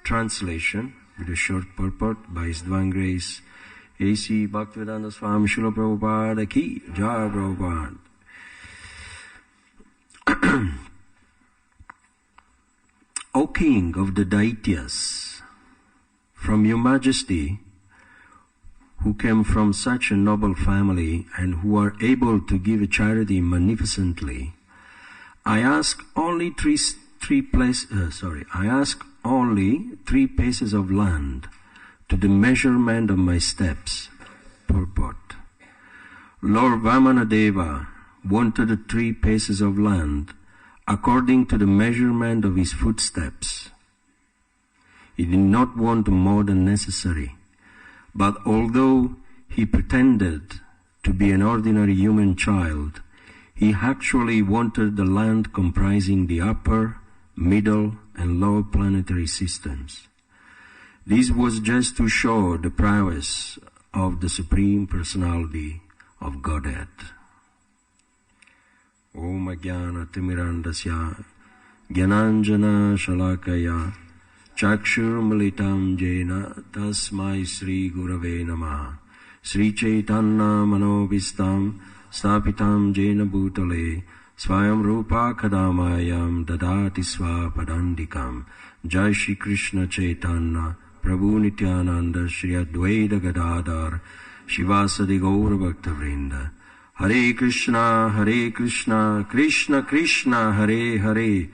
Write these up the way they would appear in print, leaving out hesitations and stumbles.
translation with a short purport by His Divine Grace A.C. Bhaktivedanta Swami Srila Prabhupada Ki Jai Prabhupada. O King of the Daityas, from Your Majesty, who came from such a noble family and who are able to give charity magnificently, I ask only three paces of land to the measurement of my steps. Purport. Lord Vamanadeva wanted 3 paces of land according to the measurement of his footsteps. He did not want more than necessary, but although he pretended to be an ordinary human child, he actually wanted the land comprising the upper, middle, and lower planetary systems. This was just to show the prowess of the Supreme Personality of Godhead. Om Ajnana Timirandasya Gyananjana Shalakaya Chakshur Malitam Jena Tasmai Sri Gurave Namaha Sri Chaitanya Manobhistam Stapitam Jena Bhutale Swayam Rupa Kadamayam Dadati Swapadandikam Jai Shri Krishna Chaitanya Prabhu Nityananda Shri Advaita Gadadhar Shivasadi Gaura Bhakta Vrinda Hare Krishna, Krishna Krishna, Hare Hare,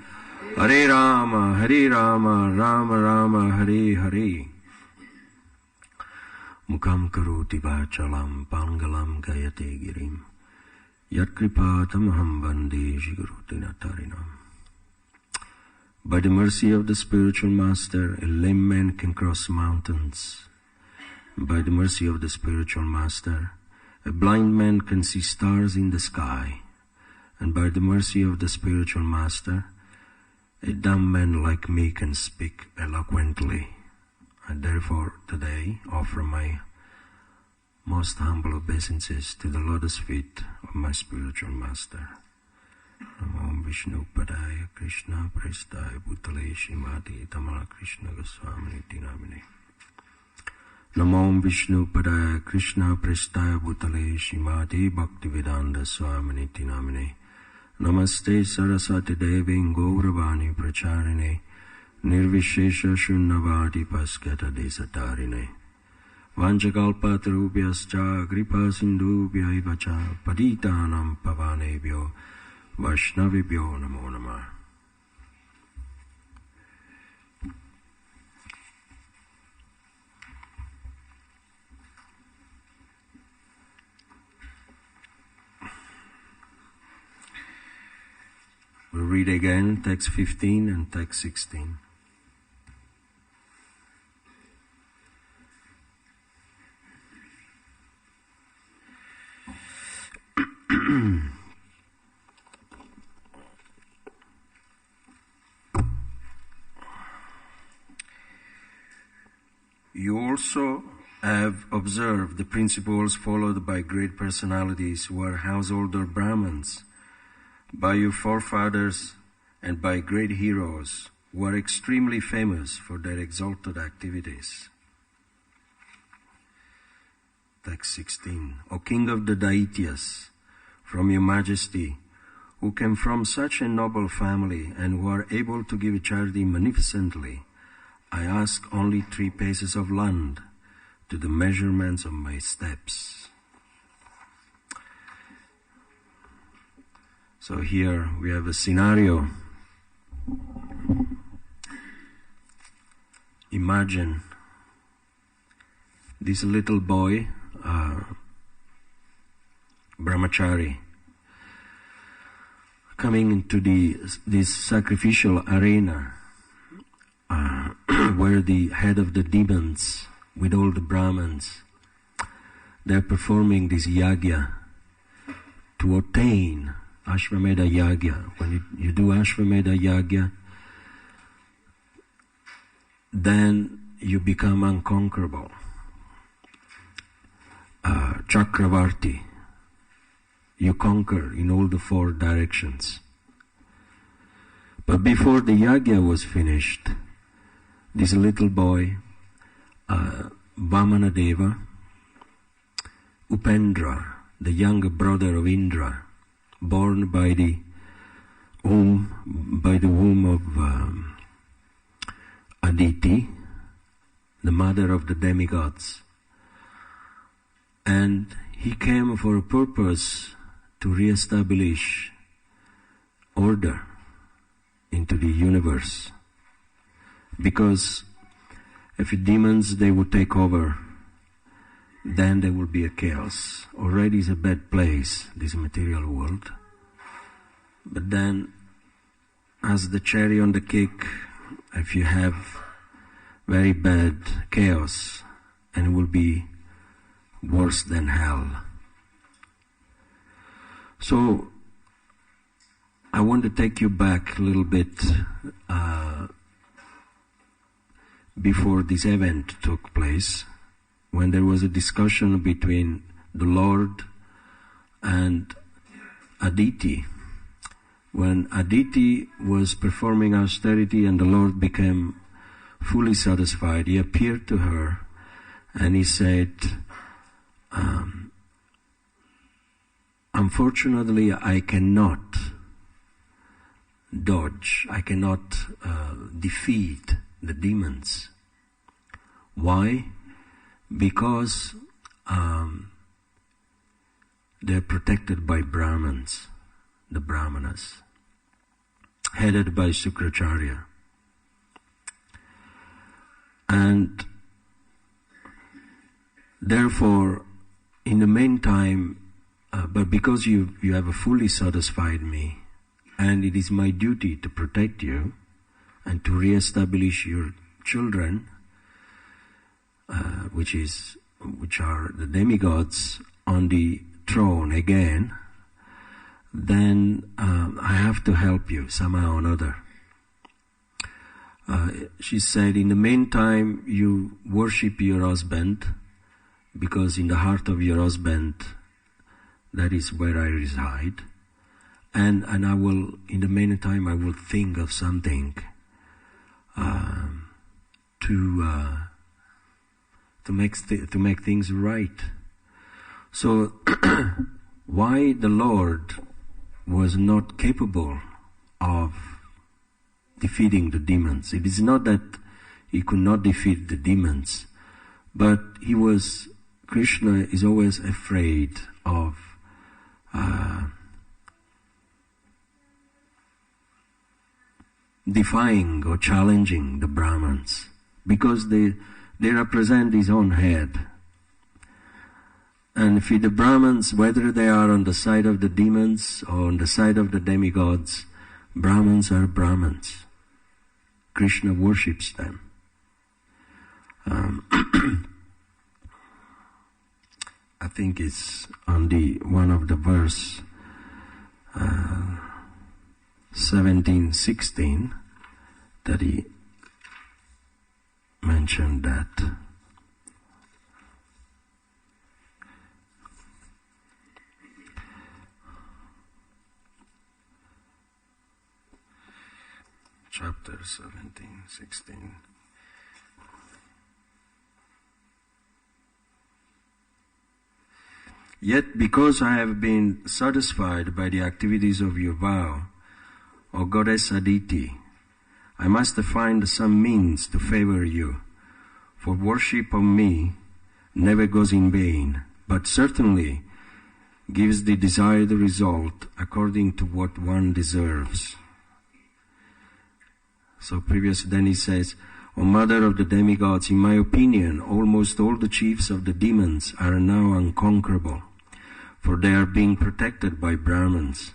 Hare Rama, Rama Rama, Hare Hare. Mukam karoti vachalam, pangalam gayate girim, yat kripatamaham vande shiguroti natarinam. By the mercy of the spiritual master, a lame man can cross mountains. By the mercy of the spiritual master, a blind man can see stars in the sky, and by the mercy of the spiritual master, a dumb man like me can speak eloquently. I therefore today offer my most humble obeisances to the lotus feet of my spiritual master. Namo Vishnu Padaya Krishna Prestaya Bhutale Shrimati Tamala Krishna Goswami Namine. Namo Vishnu Padaya Krishna Prestaya Bhutale Shrimati Bhaktivedanta Swami Namine. Namaste Saraswati Devi Gauravani Pracharine Nirvishesha Shunnavadi Paskata Desatarine Vanchakalpatarubhyascha Kripa Sindhubhya Ivacha Paditanam Pavanebhyo Vaishnavibhyo Namo Namah. We'll read again text 15 and text 16. You also have observed the principles followed by great personalities who are householder Brahmins, by your forefathers and by great heroes who are extremely famous for their exalted activities. Text 16. O King of the Daityas, from Your Majesty, who came from such a noble family and who are able to give charity magnificently, I ask only 3 paces of land to the measurements of my steps. So here we have a scenario. Imagine this little boy, brahmachari, coming into this sacrificial arena where the head of the demons with all the Brahmins, they're performing this yagya to attain Ashvamedha Yagya. When you do Ashvamedha Yagya, then you become unconquerable. Chakravarti. You conquer in all the 4 directions. But before the Yagya was finished, this little boy, Vamanadeva, Upendra, the younger brother of Indra, born by the womb of Aditi, the mother of the demigods. And he came for a purpose to re-establish order into the universe. Because if demons, they would take over, then there will be a chaos. Already is a bad place, this material world. But then, as the cherry on the cake, if you have very bad chaos, and it will be worse than hell. So, I want to take you back a little bit before this event took place, when there was a discussion between the Lord and Aditi. When Aditi was performing austerity and the Lord became fully satisfied, he appeared to her and he said, unfortunately, I cannot dodge, I cannot defeat the demons. Why? Because they're protected by Brahmins, the Brahmanas, headed by Sukracharya. And therefore, in the meantime, but because you have fully satisfied me, and it is my duty to protect you and to re-establish your children, which are the demigods, on the throne again, then I have to help you somehow or another. She said, in the meantime, you worship your husband, because in the heart of your husband, that is where I reside. And I will, in the meantime, I will think of something to make things right. So, why the Lord was not capable of defeating the demons? It is not that he could not defeat the demons, but Krishna is always afraid of defying or challenging the Brahmins, because they represent his own head. And if the Brahmins, whether they are on the side of the demons or on the side of the demigods, Brahmins are Brahmins. Krishna worships them. I think it's on one of the verse 17-16 that he mentioned that. Chapter 17-16. Yet because I have been satisfied by the activities of your vow, O Goddess Aditi, I must find some means to favor you, for worship of me never goes in vain, but certainly gives the desired result according to what one deserves. So then he says, O Mother of the demigods, in my opinion, almost all the chiefs of the demons are now unconquerable, for they are being protected by Brahmins,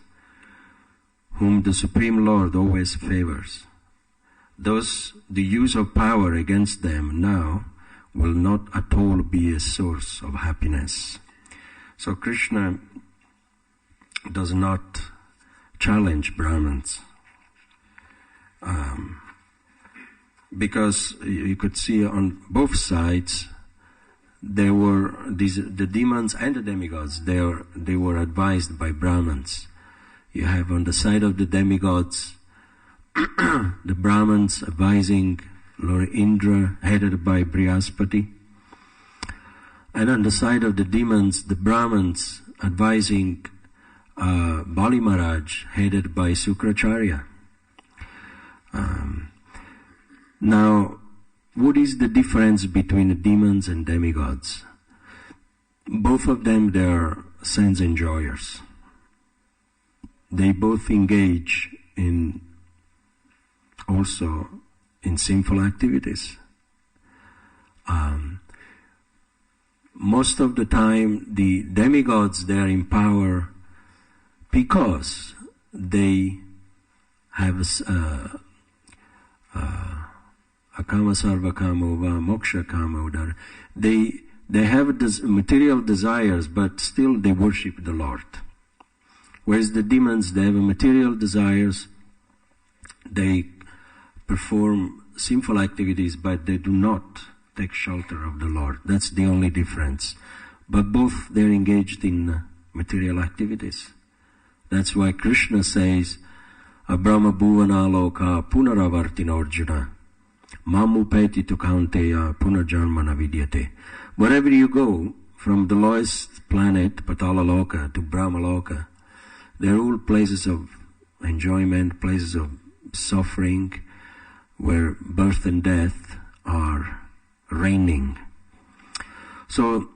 whom the Supreme Lord always favors. Thus, the use of power against them now will not at all be a source of happiness. So Krishna does not challenge Brahmins. Because you could see on both sides, there were the demons and the demigods. They were advised by Brahmins. You have on the side of the demigods, the Brahmins advising Lord Indra, headed by Brihaspati. And on the side of the demons, the Brahmins advising Bali Maharaj, headed by Sukracharya. Now, what is the difference between the demons and demigods? Both of them, they are sense enjoyers. They both engage in also in sinful activities. Most of the time, the demigods, they are in power because they have akama sarva kamo va moksha kamo. They have material desires, but still they worship the Lord. Whereas the demons, they have material desires, they perform sinful activities, but they do not take shelter of the Lord. That's the only difference. But both, they're engaged in material activities. That's why Krishna says, Abrahma bhuvana loka punaravartina Arjuna, mamupeti tu kaunteya punarjanmana vidyate. Wherever you go, from the lowest planet, Patala Loka, to Brahma Loka, they're all places of enjoyment, places of suffering, where birth and death are reigning. So,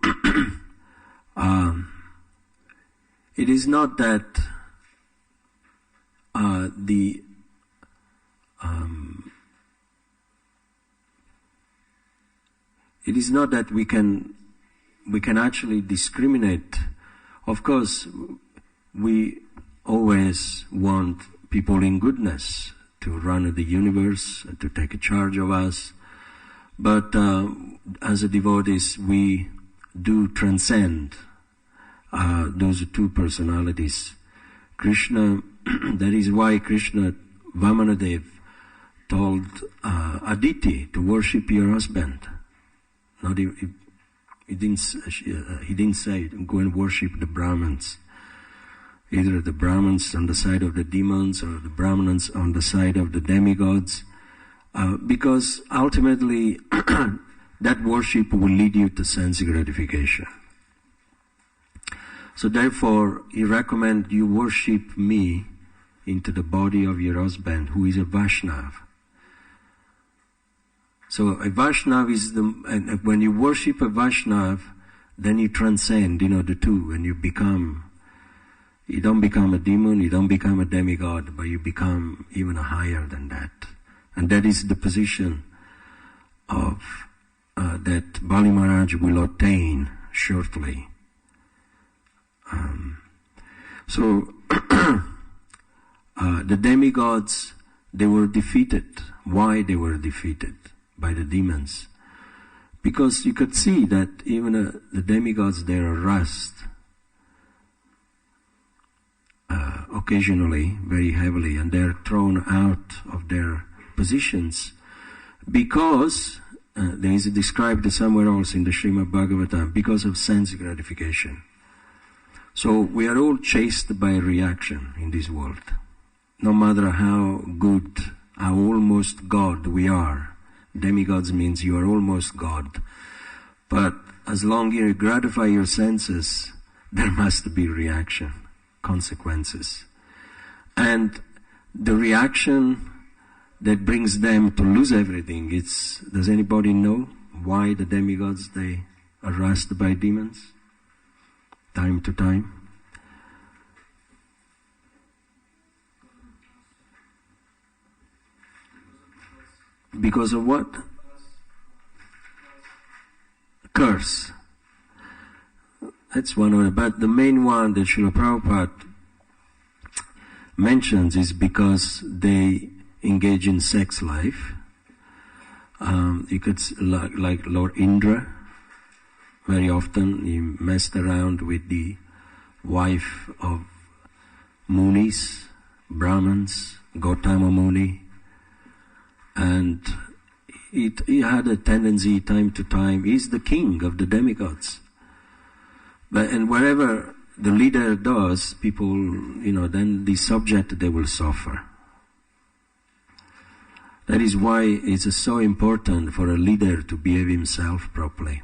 it is not that it is not that we can actually discriminate. Of course, we always want people in goodness to run the universe, to take charge of us. But as a devotees, we do transcend those two personalities. Krishna, that is why Krishna, Vamanadev, told Aditi to worship your husband. Not he didn't say go and worship the Brahmins. Either the Brahmins on the side of the demons or the Brahmins on the side of the demigods, because ultimately that worship will lead you to sense gratification. So therefore, he recommends you worship me into the body of your husband, who is a Vaishnav. So a Vaishnav is and when you worship a Vaishnav, then you transcend, the two, and you don't become a demon, you don't become a demigod, but you become even higher than that. And that is the position of that Bali Maharaj will attain shortly. The demigods, they were defeated. Why they were defeated? By the demons. Because you could see that even the demigods, they are harassed occasionally, very heavily, and they're thrown out of their positions because, there is described somewhere else in the Srimad Bhagavatam, because of sense gratification. So we are all chased by reaction in this world. No matter how good, how almost God we are. Demigods means you are almost God. But as long as you gratify your senses, there must be reaction, consequences. And the reaction that brings them to lose everything, does anybody know why the demigods, they are harassed by demons? Time to time. Because of what? Curse. That's one of it. But the main one that Srila Prabhupada mentions is because they engage in sex life. You could, like Lord Indra, very often he messed around with the wife of Munis, Brahmins, Gautama Muni, and he had a tendency time to time, he's the king of the demigods. And wherever the leader does, people, then the subject, they will suffer. That is why it's so important for a leader to behave himself properly.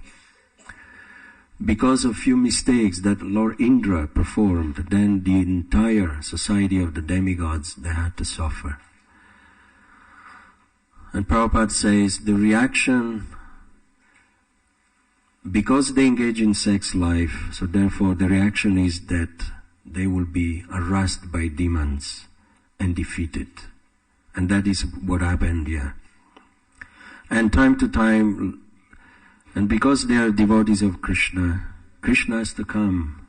Because of few mistakes that Lord Indra performed, then the entire society of the demigods, they had to suffer. And Prabhupada says the reaction, because they engage in sex life, so therefore the reaction is that they will be harassed by demons and defeated. And that is what happened here. And time to time, and because they are devotees of Krishna, Krishna has to come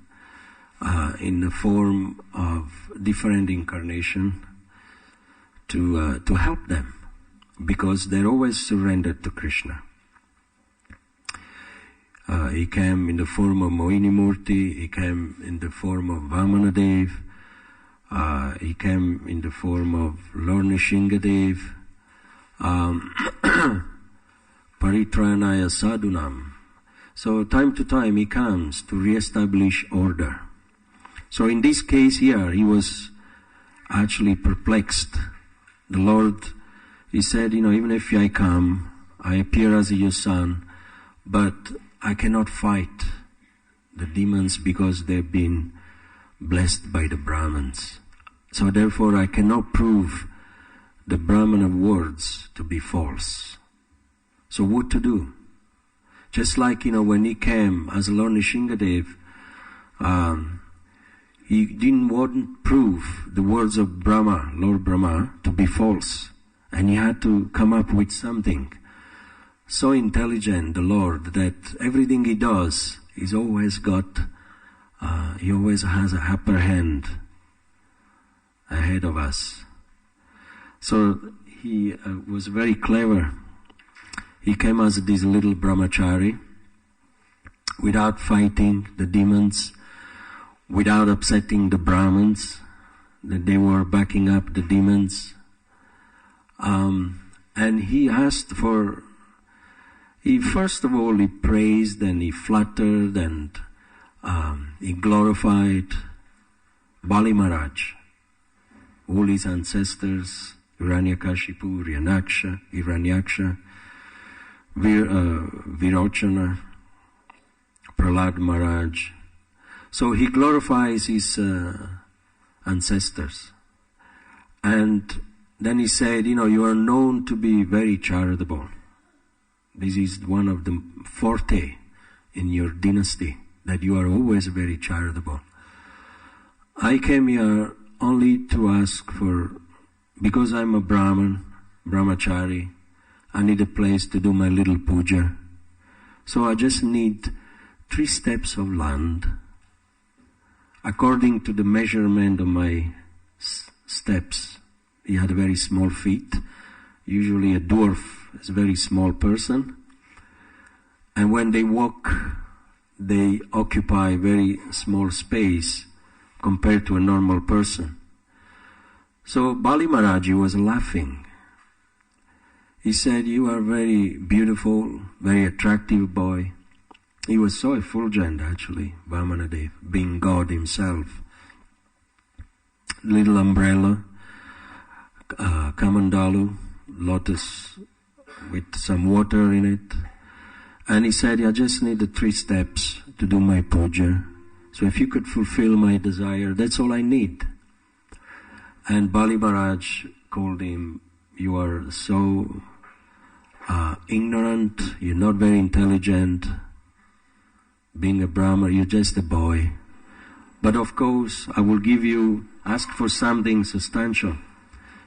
in the form of different incarnation to help them, because they're always surrendered to Krishna. He came in the form of Mohini Murti, he came in the form of Vamanadev, he came in the form of Lord Nishingadev, Paritranaya Sadhunam. So time to time he comes to re-establish order. So in this case here, he was actually perplexed. The Lord, he said, even if I come, I appear as your son, but I cannot fight the demons because they've been blessed by the Brahmins. So therefore I cannot prove the Brahmana words to be false. So what to do? Just like, when he came as Lord Nishingadev, he didn't want to prove the words of Brahma, Lord Brahma, to be false. And he had to come up with something. So intelligent, the Lord, that everything he does, he always has an upper hand ahead of us. So he was very clever. He came as this little brahmachari, without fighting the demons, without upsetting the Brahmins, that they were backing up the demons. And he asked for, first of all, he praised and he flattered and he glorified Bali Maharaj, all his ancestors, Hiranyakashipu, Hiranyaksha, Virochana, Prahlad Maharaj. So he glorifies his ancestors. And then he said, you are known to be very charitable. This is one of the forte in your dynasty, that you are always very charitable. I came here only to ask for, because I'm a Brahman, brahmachari, I need a place to do my little puja. So I just need 3 steps of land, according to the measurement of my steps. He had very small feet. Usually a dwarf is a very small person. And when they walk, they occupy very small space compared to a normal person. So Bali Maharaj was laughing. He said, you are very beautiful, very attractive boy. He was so effulgent actually, Vamanadev, being God himself. Little umbrella, kamandalu, lotus with some water in it. And he said, I just need the 3 steps to do my puja. So if you could fulfill my desire, that's all I need. And Bali Maharaj called him, you are so ignorant, you're not very intelligent. Being a Brahma, you're just a boy. But of course, I will give you, ask for something substantial.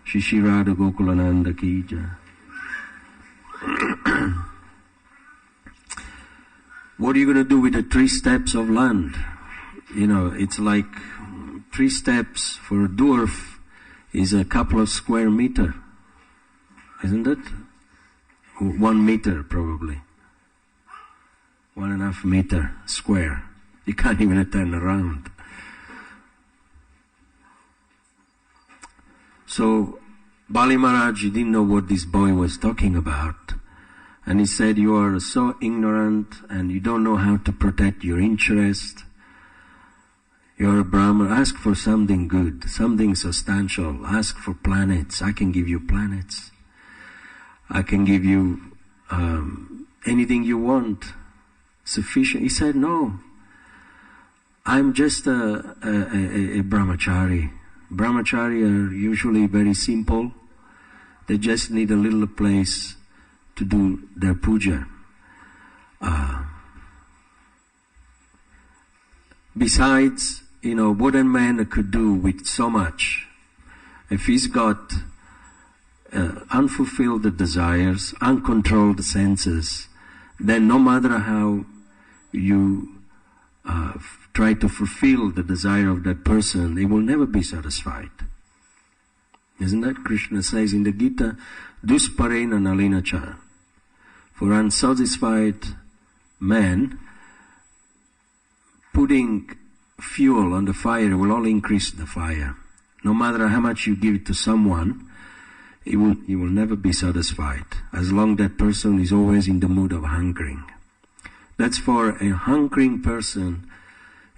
Shri Radha Gokulananda ki jai. What are you going to do with the 3 steps of land? It's like 3 steps for a dwarf is a couple of square meter, isn't it? 1 meter probably. 1.5 meter square. You can't even turn around. So Bali Maharaj didn't know what this boy was talking about. And he said, you are so ignorant and you don't know how to protect your interest. You're a Brahman. Ask for something good, something substantial. Ask for planets. I can give you planets. I can give you anything you want, sufficient. He said, no, I'm just a brahmachari. Brahmachari are usually very simple. They just need a little place to do their puja. Besides, what a man could do with so much. If he's got unfulfilled desires, uncontrolled senses, then no matter how you try to fulfill the desire of that person, he will never be satisfied. Isn't that? Krishna says in the Gita, Dusparena nalina cha. For unsatisfied man, putting fuel on the fire will only increase the fire. No matter how much you give it to someone, he will never be satisfied, as long as that person is always in the mood of hungering. That's for a hungering person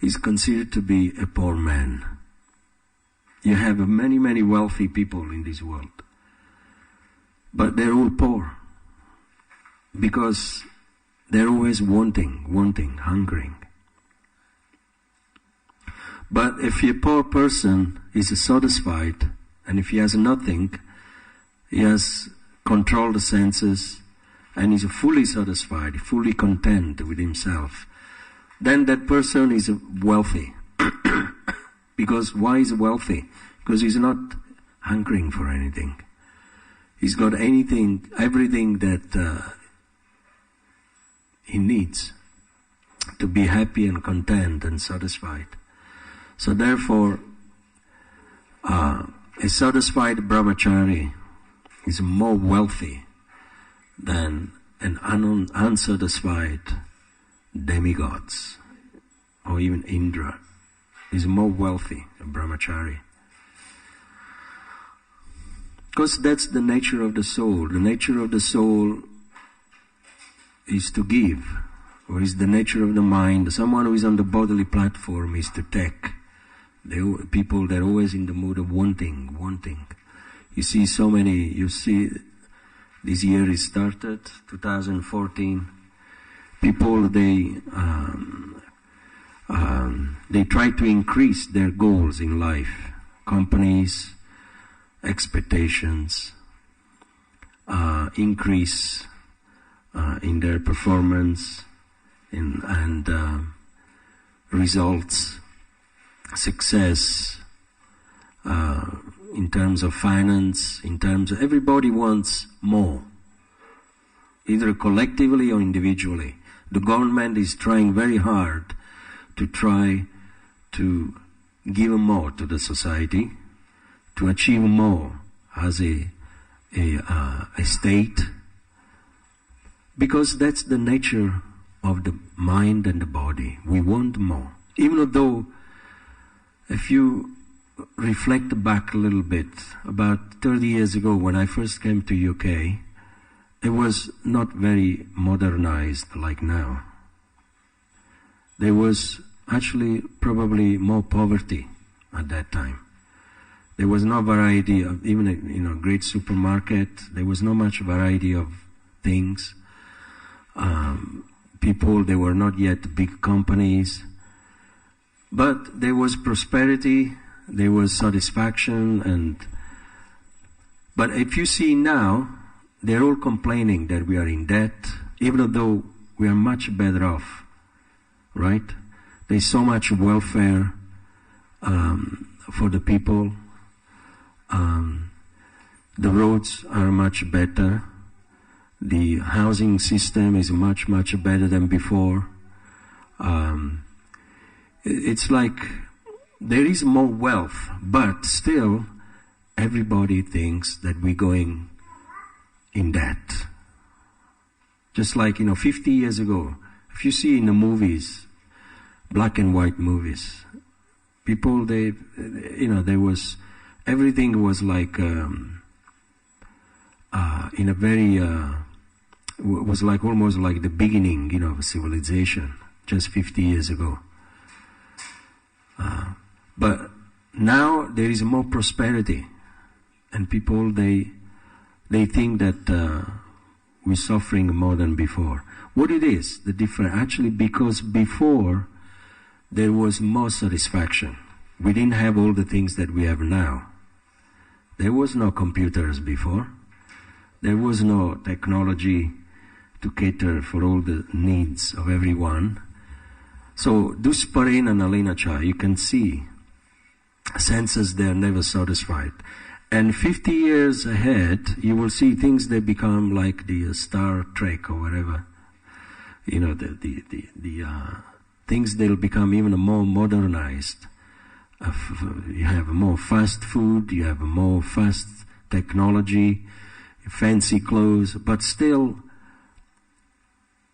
is considered to be a poor man. You have many, many wealthy people in this world, but they're all poor because they're always wanting, hungering. But if a poor person is satisfied, and if he has nothing, he has controlled the senses, and is fully satisfied, fully content with himself, then that person is wealthy. Because why is he wealthy? Because he's not hungering for anything. He's got everything that he needs to be happy and content and satisfied. So therefore, a satisfied brahmachari is more wealthy than an unsatisfied demigods, or even Indra is more wealthy, a brahmachari. Because that's the nature of the soul. The nature of the soul is to give, or is the nature of the mind. Someone who is on the bodily platform is to take. People that are always in the mood of wanting. You see this year is started, 2014. People, they try to increase their goals in life. Companies, expectations, increase in their performance and results, success, in terms of finance, everybody wants more, either collectively or individually. The government is trying very hard to try to give more to the society, to achieve more as a state, because that's the nature of the mind and the body. We want more. Even though, if you reflect back a little bit, about 30 years ago when I first came to UK, it was not very modernized like now. There was actually probably more poverty at that time. There was no variety of, even in a great supermarket, there was not much variety of things. People, they were not yet big companies. But there was prosperity, there was satisfaction, but if you see now, they're all complaining that we are in debt, even though we are much better off, right? There's so much welfare for the people. The roads are much better. The housing system is much, much better than before. It's like there is more wealth, but still everybody thinks that we're going in debt. Just like, 50 years ago, if you see in the movies, black and white movies, people, there was, everything was like, in a very, was like almost like the beginning, of civilization, just 50 years ago. But now there is more prosperity, and people, they they think that we're suffering more than before. What it is, the difference, actually, because before there was more satisfaction. We didn't have all the things that we have now. There was no computers before. There was no technology to cater for all the needs of everyone. So, dusparena nalinacha, you can see, senses they are never satisfied. And 50 years ahead, you will see things that become like the Star Trek or whatever. You know, the things they'll become even more modernized. You have more fast food, you have more fast technology, fancy clothes, but still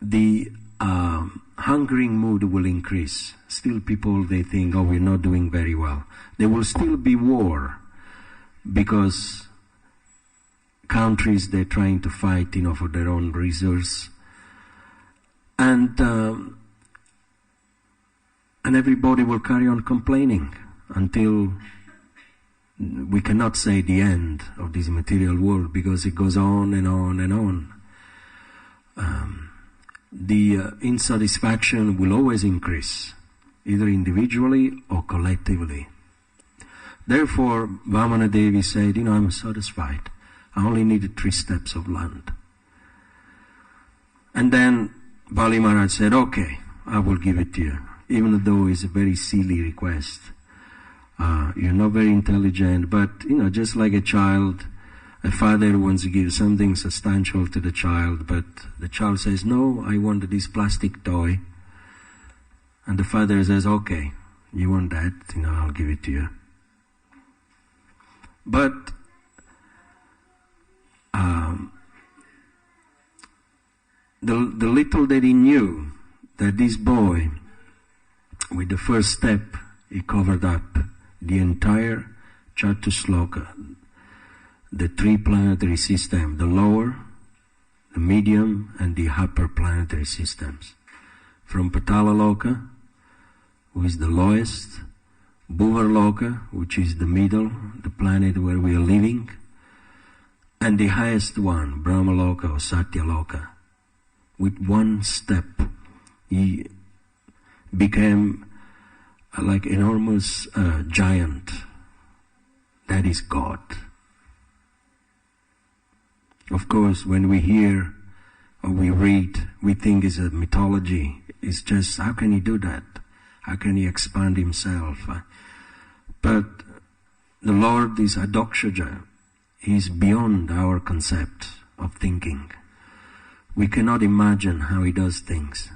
the hungering mood will increase. Still people, they think, oh, we're not doing very well. There will still be war because countries, they're trying to fight, you know, for their own resource. And everybody will carry on complaining until we cannot say the end of this material world, because it goes on and on and on. The insatisfaction will always increase, either individually or collectively. Therefore, Vamana Devi said, you know, I'm satisfied. I only needed 3 steps of land. And then Bali Maharaj said, okay, I will give it to you, even though it's a very silly request. You're not very intelligent, but, you know, just like a child, a father wants to give something substantial to the child, but the child says, no, I want this plastic toy. And the father says, okay, you want that, you know, I'll give it to you. But the little that he knew, that this boy, with the first step, he covered up the entire Chatusloka, the 3 planetary systems, the lower, the medium, and the upper planetary systems. From Patalaloka, who is the lowest, Bhuvarloka, which is the middle, the planet where we are living, and the highest one, Brahmaloka or Satyaloka. With 1 step, he became like enormous giant. That is God. Of course, when we hear or we read, we think it's a mythology. It's just, how can he do that? How can he expand himself? But the Lord is Adokshaja. He is beyond our concept of thinking. We cannot imagine how he does things.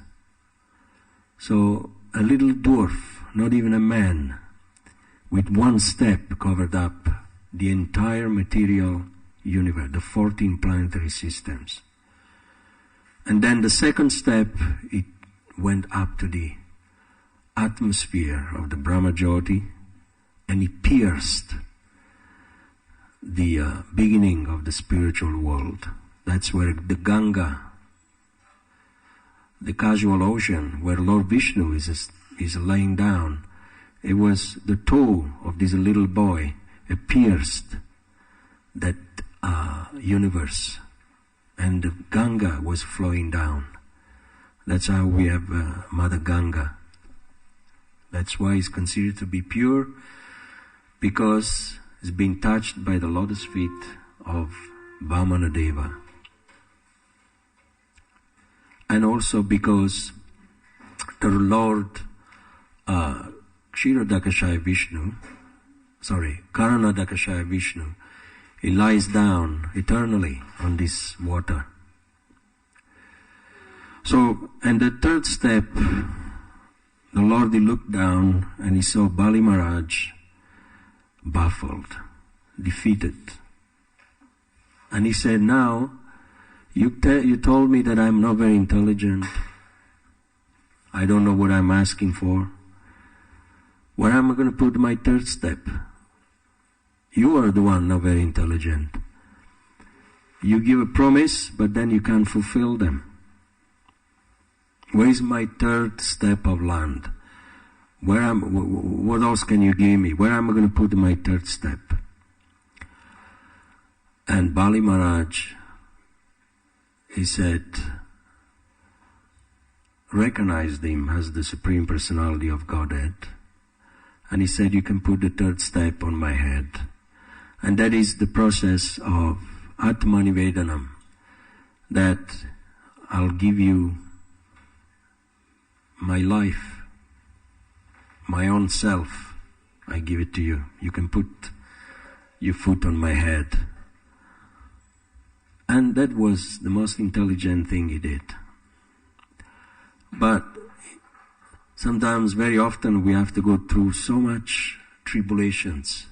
So a little dwarf, not even a man, with 1 step covered up the entire material universe, the 14 planetary systems. And then the second step, it went up to the atmosphere of the Brahmajyoti, and it pierced the beginning of the spiritual world. That's where the Ganga, the casual ocean, where Lord Vishnu is laying down, it was the toe of this little boy, it pierced that universe, and the Ganga was flowing down. That's how we have Mother Ganga. That's why it's considered to be pure, because it's been touched by the lotus feet of Vamana Deva. And also because the Lord Kshirodakashaya Vishnu, Karanadakashaya Vishnu, he lies down eternally on this water. So, and the third step, the Lord, he looked down and he saw Bali Maharaj baffled, defeated. And he said, now, you told me that I'm not very intelligent. I don't know what I'm asking for. Where am I going to put my 3rd step? You are the one not very intelligent. You give a promise, but then you can't fulfill them. Where is my 3rd step of land? What else can you give me? Where am I going to put my 3rd step? And Bali Maharaj, he said, recognized him as the Supreme Personality of Godhead. And he said, you can put the third step on my head. And that is the process of Atmanivedanam, that I'll give you my life, my own self. I give it to you. You can put your foot on my head. And that was the most intelligent thing he did. But sometimes, very often, we have to go through so much tribulations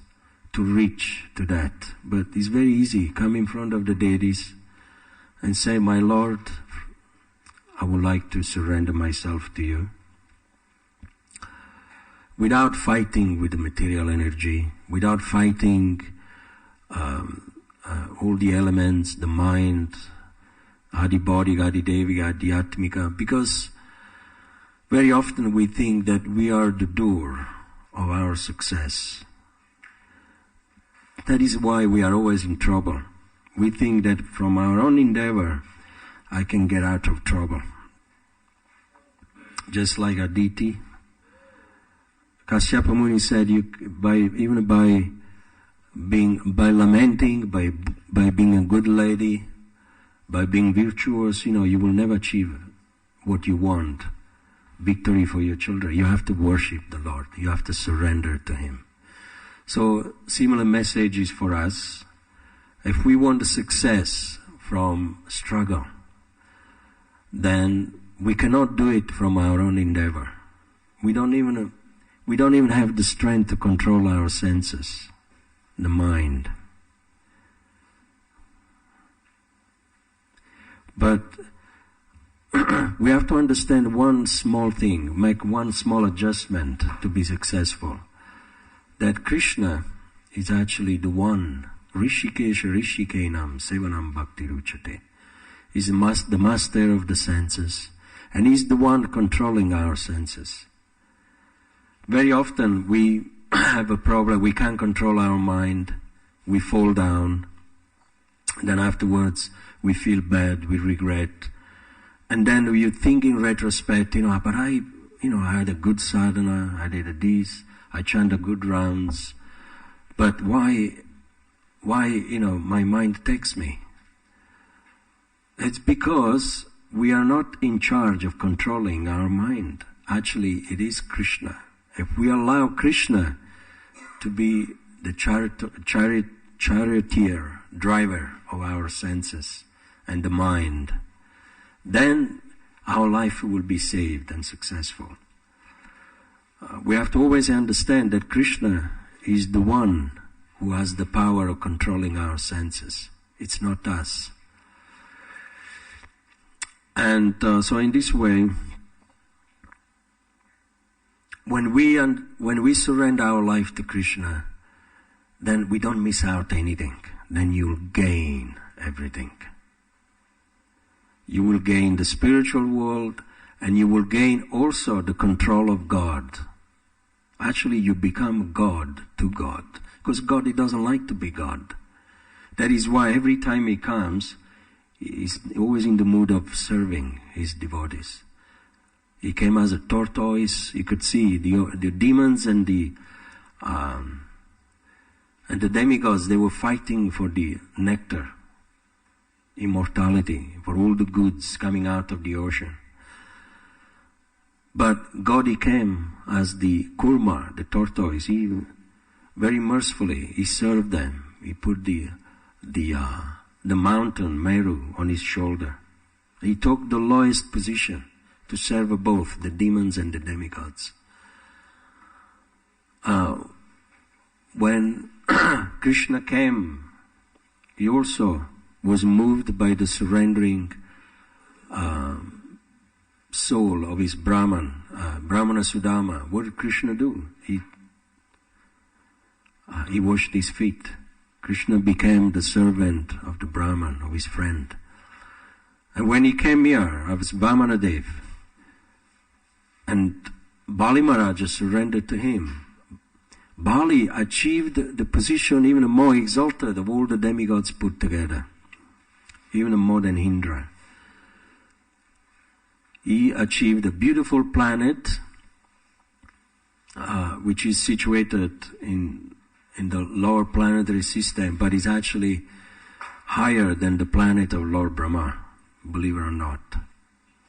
to reach to that. But it's very easy, come in front of the deities and say, my Lord, I would like to surrender myself to you. Without fighting with the material energy, without fighting all the elements, the mind, Adi Body, Adi Devi, Adi Atmika, because very often we think that we are the door of our success. That is why we are always in trouble. We think that from our own endeavor, I can get out of trouble. Just like Aditi, Kashyapa Muni said, by lamenting, by being a good lady, by being virtuous, you will never achieve what you want. Victory for your children. You have to worship the Lord. You have to surrender to Him. So, similar message is for us. If we want the success from struggle, then we cannot do it from our own endeavor. We don't even have the strength to control our senses, the mind. But we have to understand one small thing, make one small adjustment to be successful. That Krishna is actually the one, Rishikesha Rishikenam Sevanam Bhakti Ruchate. He's the master of the senses, and He's the one controlling our senses. Very often we have a problem, we can't control our mind, we fall down, then afterwards we feel bad, we regret, and then you think in retrospect, but I had a good sadhana, I did this, I chanted good rounds, but why, my mind takes me? It's because we are not in charge of controlling our mind. Actually, it is Krishna. If we allow Krishna to be the charioteer, driver of our senses and the mind, then our life will be saved and successful. We have to always understand that Krishna is the one who has the power of controlling our senses. It's not us. And so in this way, when we surrender our life to Krishna, then we don't miss out anything. Then you'll gain everything. You will gain the spiritual world, and you will gain also the control of God. Actually, you become God to God. Because God, He doesn't like to be God. That is why every time He comes, He's always in the mood of serving His devotees. He came as a tortoise. You could see the demons and the demigods, they were fighting for the nectar, immortality, for all the goods coming out of the ocean. But God, He came as the kurma, the tortoise. He very mercifully, He served them. He put the mountain, Meru, on His shoulder. He took the lowest position to serve both the demons and the demigods. When Krishna came, He also was moved by the surrendering soul of his Brahman, Brahmana Sudama. What did Krishna do? He washed his feet. Krishna became the servant of the Brahman, of his friend. And when he came here, of his Vamanadev, and Bali Maharaj surrendered to him, Bali achieved the position even more exalted of all the demigods put together, even more than Indra. He achieved a beautiful planet which is situated in the lower planetary system, but is actually higher than the planet of Lord Brahma, believe it or not.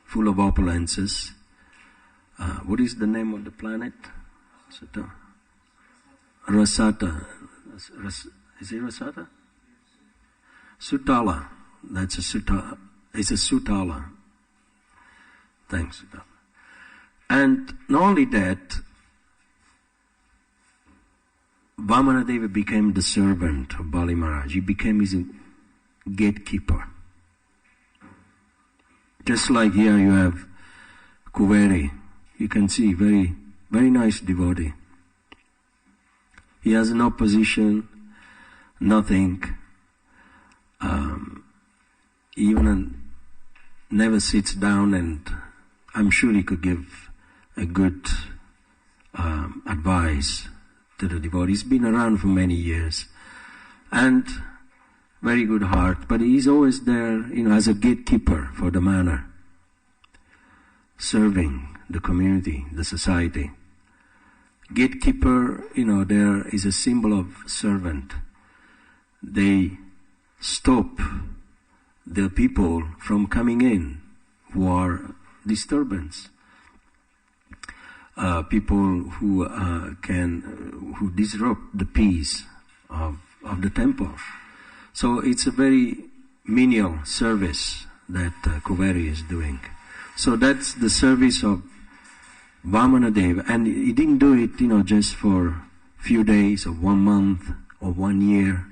Full of opulences. What is the name of the planet? Rasata. Is it Rasata? Sutala. That's a Sutala. It's a Sutala. Thanks, Sutala. And not only that, Vamanadeva became the servant of Bali Maharaj. He became his gatekeeper. Just like here you have Kuveri. You can see very, very nice devotee. He has no position, nothing. Even never sits down, and I'm sure he could give a good advice to the devotee. He's been around for many years, and very good heart, but he's always there, as a gatekeeper for the manor, serving the community, the society. Gatekeeper, there is a symbol of servant. They stop the people from coming in who are disturbance. People who disrupt the peace of the temple. So it's a very menial service that Kuveri is doing. So that's the service of Vamanadeva, and he didn't do it, just for a few days or 1 month or 1 year,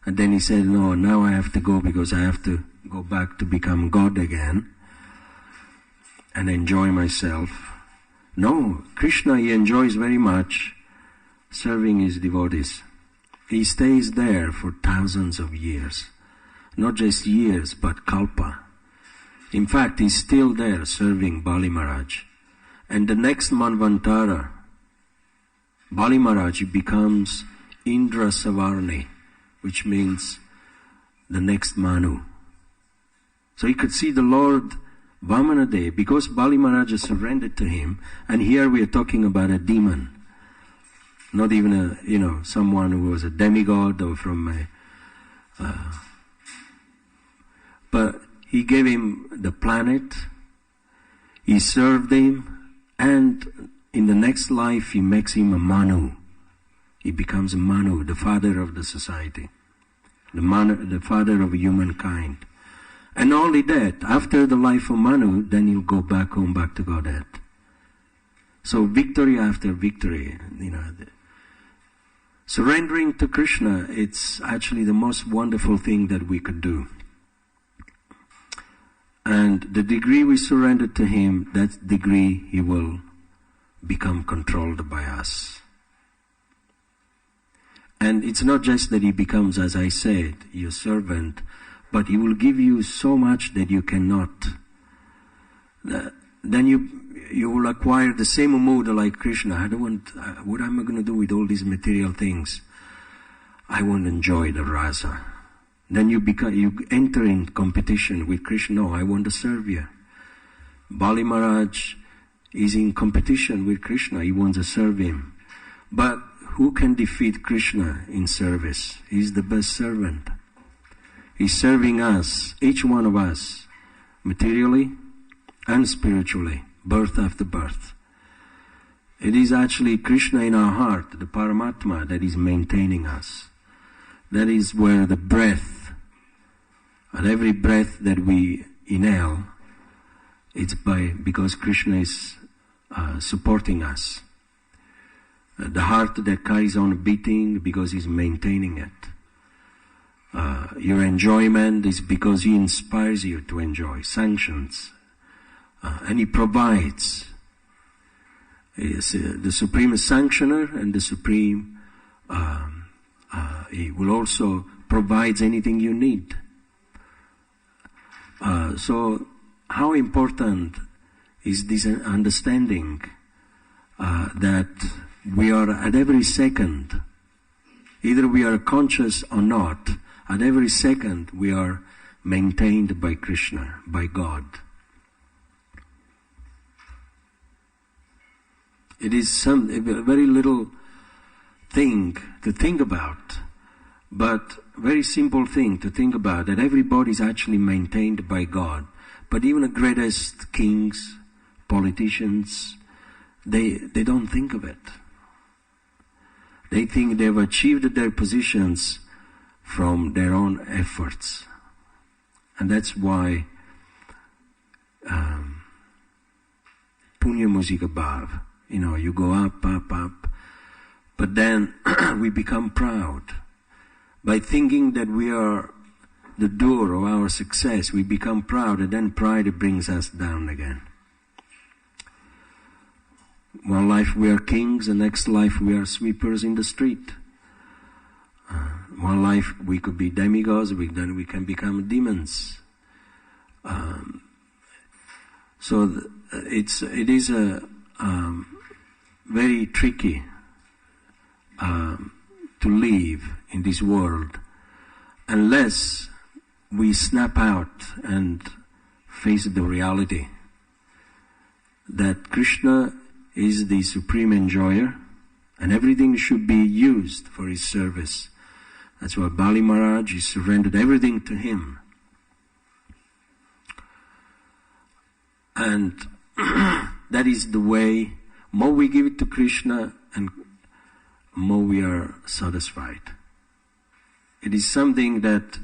and then he said, no, now I have to go because I have to go back to become God again and enjoy myself. No, Krishna, he enjoys very much serving his devotees. He stays there for thousands of years, not just years, but kalpa. In fact, he's still there serving Bali Maharaj. And the next Manvantara, Bali Maharaj becomes Indra Savarni, which means the next Manu. So he could see the Lord Vamanadeva, because Bali Maharaj surrendered to him, and here we are talking about a demon. Not even someone who was a demigod or from but he gave him the planet, he served him, and in the next life he makes him a Manu. He becomes a Manu, the father of the society, the father of humankind. And not only that, after the life of Manu, then he'll go back home, back to Godhead. So victory after victory, surrendering to Krishna, it's actually the most wonderful thing that we could do. And the degree we surrender to him, that degree he will become controlled by us. And it's not just that he becomes, as I said, your servant, but he will give you so much that you cannot. Then you will acquire the same mood like Krishna. I don't want, what am I going to do with all these material things? I want to enjoy the rasa. Then you enter in competition with Krishna. No, I want to serve you. Bali Maharaj is in competition with Krishna. He wants to serve him. But who can defeat Krishna in service? He's the best servant. He's serving us, each one of us, materially and spiritually, birth after birth. It is actually Krishna in our heart, the Paramatma, that is maintaining us. That is where the breath, and every breath that we inhale, it's because Krishna is supporting us. The heart that carries on beating because he's maintaining it. Your enjoyment is because he inspires you to enjoy, sanctions, and he provides. He is the supreme sanctioner and the supreme, he will also provide anything you need. So how important is this understanding that, we are at every second, either we are conscious or not, at every second we are maintained by Krishna, by God. It is a very little thing to think about, but very simple thing to think about, that everybody is actually maintained by God. But even the greatest kings, politicians, they don't think of it. They think they've achieved their positions from their own efforts. And that's why Punya Musika Bhav, you go up, up, up, but then we become proud. By thinking that we are the doer of our success, we become proud, and then pride brings us down again. One life we are kings, the next life we are sweepers in the street. One life we could be demigods, then we can become demons. So it is a very tricky to live in this world unless we snap out and face the reality that Krishna is the supreme enjoyer and everything should be used for his service. That's why Bali Maharaj, he surrendered everything to him. And that is the way, more we give it to Krishna and more we are satisfied. It is something that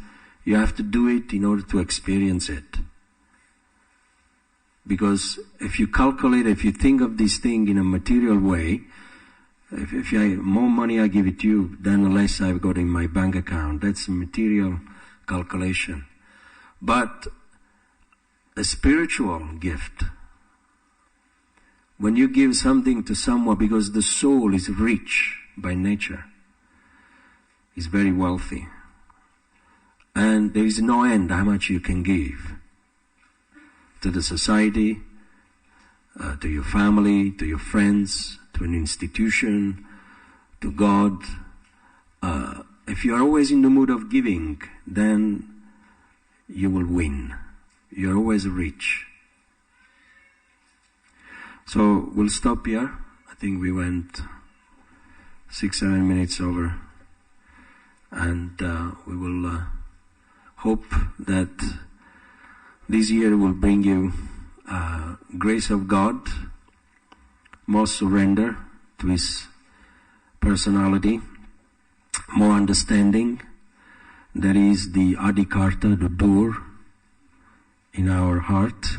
you have to do it in order to experience it. Because if you calculate, if you think of this thing in a material way, if more money I give it to you, then the less I've got in my bank account. That's a material calculation. But a spiritual gift, when you give something to someone, because the soul is rich by nature, is very wealthy, and there is no end how much you can give to the society, to your family, to your friends, to an institution, to God. If you are always in the mood of giving, then you will win. You're always rich. So we'll stop here. I think we went 6-7 minutes over, and we will hope that this year will bring you grace of God, more surrender to His personality, more understanding. That is the Adikarta, the doer in our heart,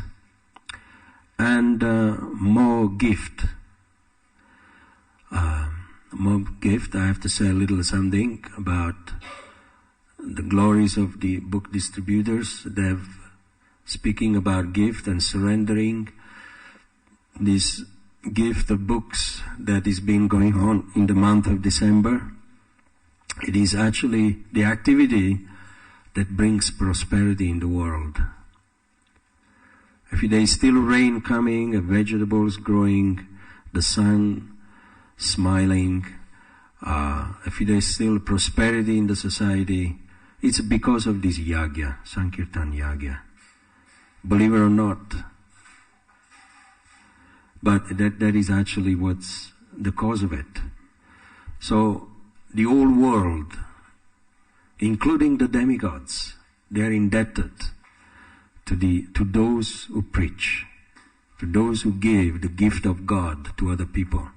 and more gift. More gift. I have to say a little something about the glories of the book distributors. They've speaking about gift and surrendering. This gift of books that is been going on in the month of December. It is actually the activity that brings prosperity in the world. If there is still rain coming, vegetables growing, the sun smiling, if there is still prosperity in the society, it's because of this yagya, Sankirtan yagya. Believe it or not. But that is actually what's the cause of it. So the whole world, including the demigods, they are indebted to those who preach, to those who give the gift of God to other people.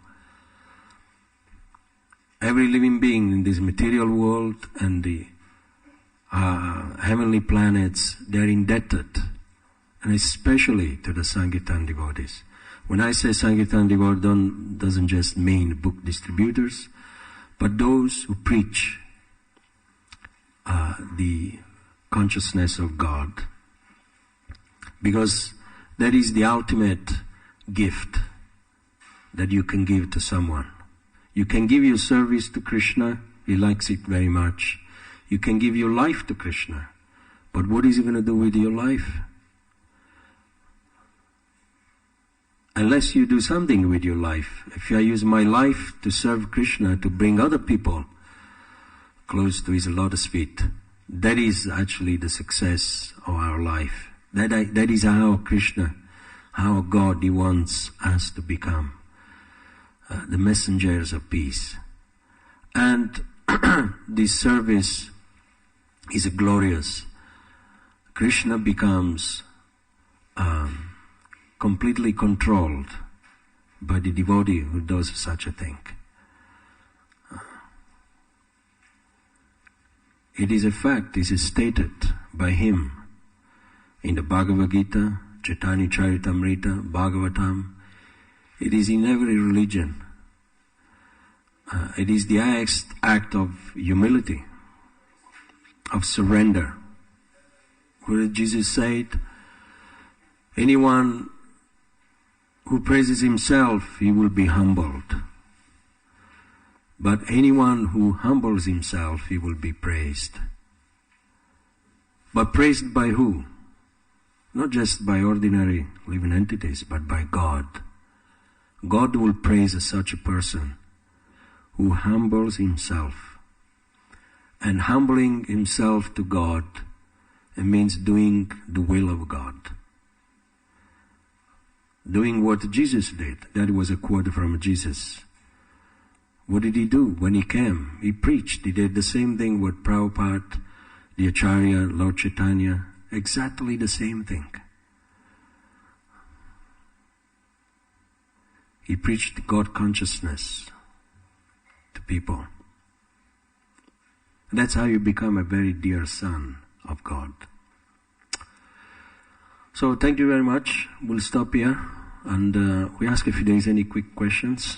Every living being in this material world and the heavenly planets, they are indebted, and especially to the Sankirtan devotees. When I say Sankirtan devotee, doesn't just mean book distributors, but those who preach the consciousness of God. Because that is the ultimate gift that you can give to someone. You can give your service to Krishna, He likes it very much. You can give your life to Krishna, but what is He going to do with your life? unless you do something with your life. If I use my life to serve Krishna, to bring other people close to his lotus feet, that is actually the success of our life. That is how Krishna, how God, he wants us to become the messengers of peace. And this service is glorious. Krishna becomes completely controlled by the devotee who does such a thing. It is a fact, it is stated by him in the Bhagavad Gita, Chaitanya Charitamrita, Bhagavatam. It is in every religion. It is the highest act of humility, of surrender. Where Jesus said, anyone who praises himself, he will be humbled. But anyone who humbles himself, he will be praised. But praised by who? Not just by ordinary living entities, but by God. God will praise such a person who humbles himself. And humbling himself to God, it means doing the will of God. Doing what Jesus did. That was a quote from Jesus. What did he do when he came? He preached. He did the same thing with Prabhupada, the Acharya, Lord Chaitanya. Exactly the same thing. He preached God consciousness to people. That's how you become a very dear son of God. So thank you very much. We'll stop here and we ask if there is any quick questions.